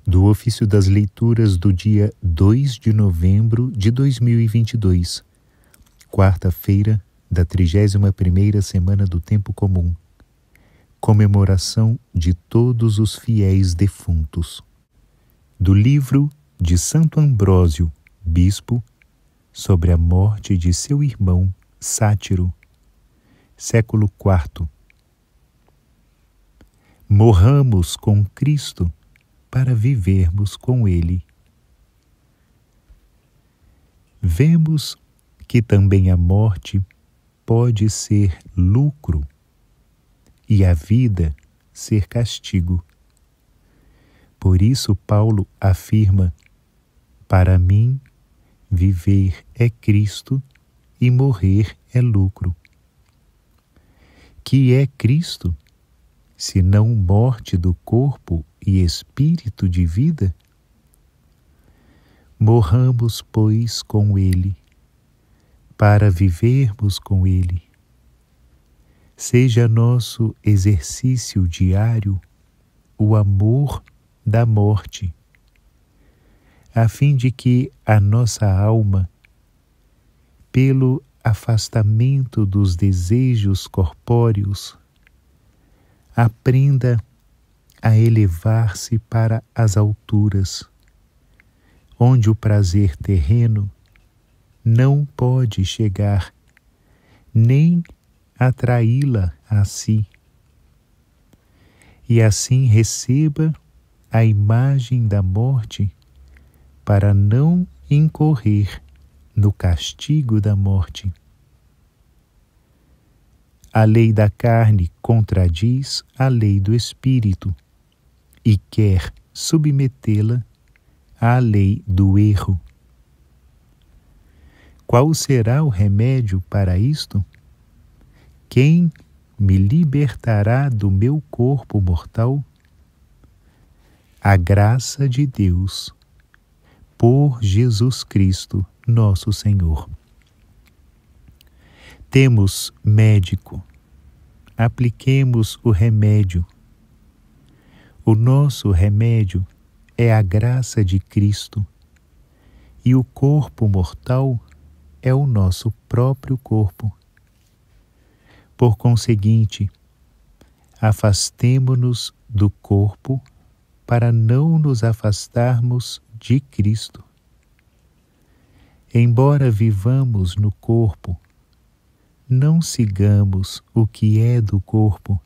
do ofício das leituras do dia 2 de novembro de 2022, quarta-feira da 31ª semana do Tempo Comum, comemoração de todos os fiéis defuntos. Do livro de Santo Ambrósio, bispo, sobre a morte de seu irmão Sátiro, século IV. Morramos com Cristo para vivermos com Ele. Vemos que também a morte pode ser lucro e a vida ser castigo. Por isso Paulo afirma: para mim, viver é Cristo e morrer é lucro. Que é Cristo, senão morte do corpo e espírito de vida? Morramos, pois, com Ele, para vivermos com Ele. Seja nosso exercício diário o amor da morte, a fim de que a nossa alma, pelo afastamento dos desejos corpóreos, aprenda a elevar-se para as alturas, onde o prazer terreno não pode chegar, nem atraí-la a si, e assim receba a imagem da morte para não incorrer no castigo da morte. A lei da carne contradiz a lei do espírito e quer submetê-la à lei do erro. Qual será o remédio para isto? Quem me libertará do meu corpo mortal? A graça de Deus, por Jesus Cristo, nosso Senhor. Temos médico, apliquemos o remédio. O nosso remédio é a graça de Cristo, e o corpo mortal é o nosso próprio corpo. Por conseguinte, afastemo-nos do corpo para não nos afastarmos de Cristo. Embora vivamos no corpo, não sigamos o que é do corpo,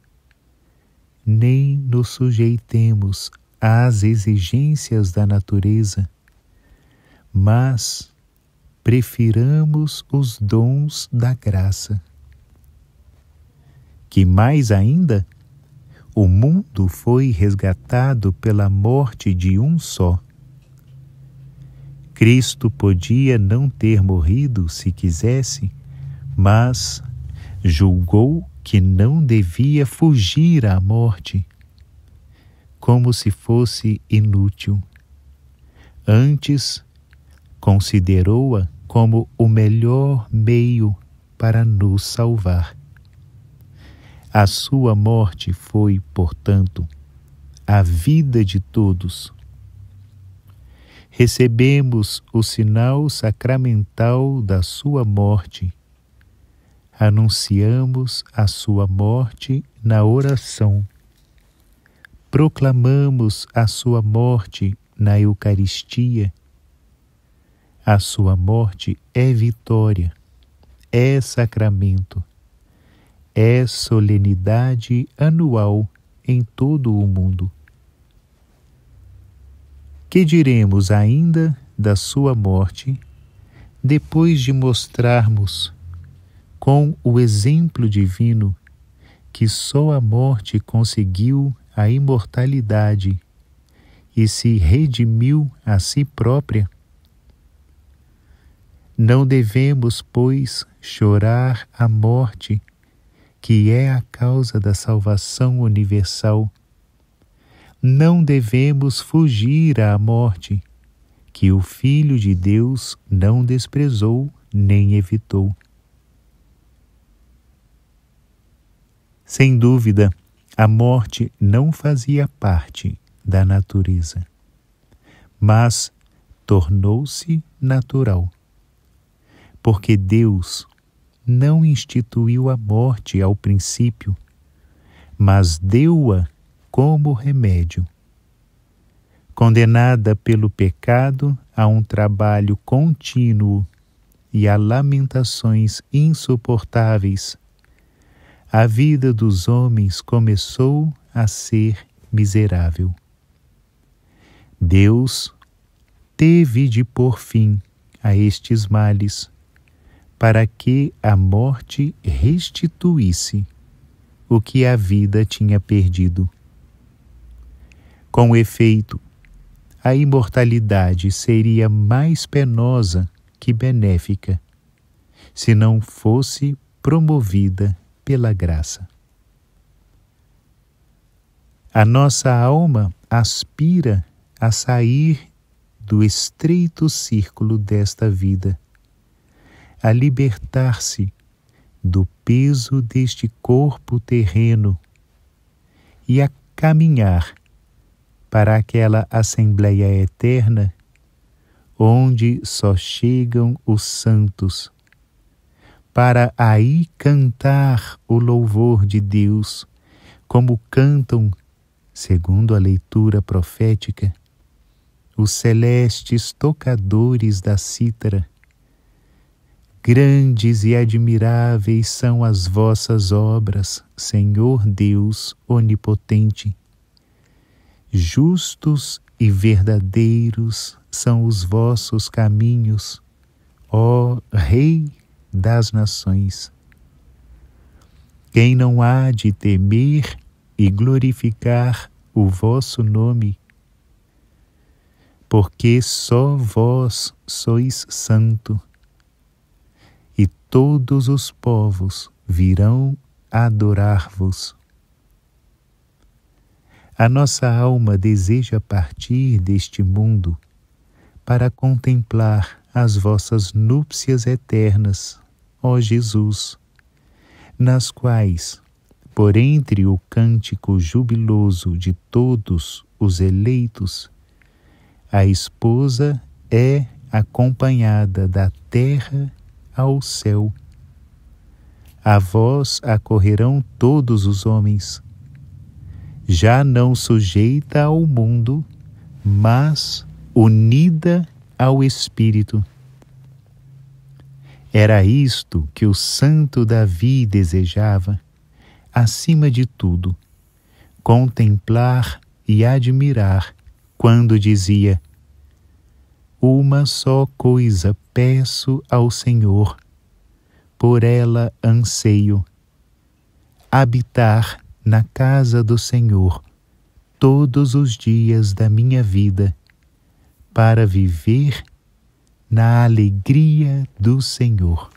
nem nos sujeitemos às exigências da natureza, mas prefiramos os dons da graça. Que mais ainda, o mundo foi resgatado pela morte de um só. Cristo podia não ter morrido se quisesse, mas julgou que não devia fugir à morte, como se fosse inútil. Antes, considerou-a como o melhor meio para nos salvar. A sua morte foi, portanto, a vida de todos. Recebemos o sinal sacramental da sua morte. Anunciamos a sua morte na oração. Proclamamos a sua morte na Eucaristia. A sua morte é vitória, é sacramento, é solenidade anual em todo o mundo. Que diremos ainda da sua morte, depois de mostrarmos, com o exemplo divino, que só a morte conseguiu a imortalidade e se redimiu a si própria? Não devemos, pois, chorar a morte, que é a causa da salvação universal. Não devemos fugir à morte, que o Filho de Deus não desprezou nem evitou. Sem dúvida, a morte não fazia parte da natureza. mas tornou-se natural, porque Deus não instituiu a morte ao princípio, mas deu-a como remédio. Condenada pelo pecado a um trabalho contínuo e a lamentações insuportáveis, a vida dos homens começou a ser miserável. Deus teve de pôr fim a estes males, para que a morte restituísse o que a vida tinha perdido. Com efeito, a imortalidade seria mais penosa que benéfica, se não fosse promovida pela graça. A nossa alma aspira a sair do estreito círculo desta vida, a libertar-se do peso deste corpo terreno e a caminhar para aquela Assembleia eterna onde só chegam os santos, para aí cantar o louvor de Deus, como cantam, segundo a leitura profética, os celestes tocadores da cítara. Grandes e admiráveis são as vossas obras, Senhor Deus onipotente. Justos e verdadeiros são os vossos caminhos, ó Rei das nações. Quem não há de temer e glorificar o vosso nome? Porque só vós sois santo, e todos os povos virão adorar-vos. A nossa alma deseja partir deste mundo para contemplar as vossas núpcias eternas, ó Jesus, nas quais, por entre o cântico jubiloso de todos os eleitos, a esposa é acompanhada da terra ao céu. A vós acorrerão todos os homens, já não sujeita ao mundo, mas unida ao Espírito. Era isto que o santo Davi desejava, acima de tudo, contemplar e admirar, quando dizia: uma só coisa peço ao Senhor, por ela anseio, habitar na casa do Senhor todos os dias da minha vida, para viver na alegria do Senhor.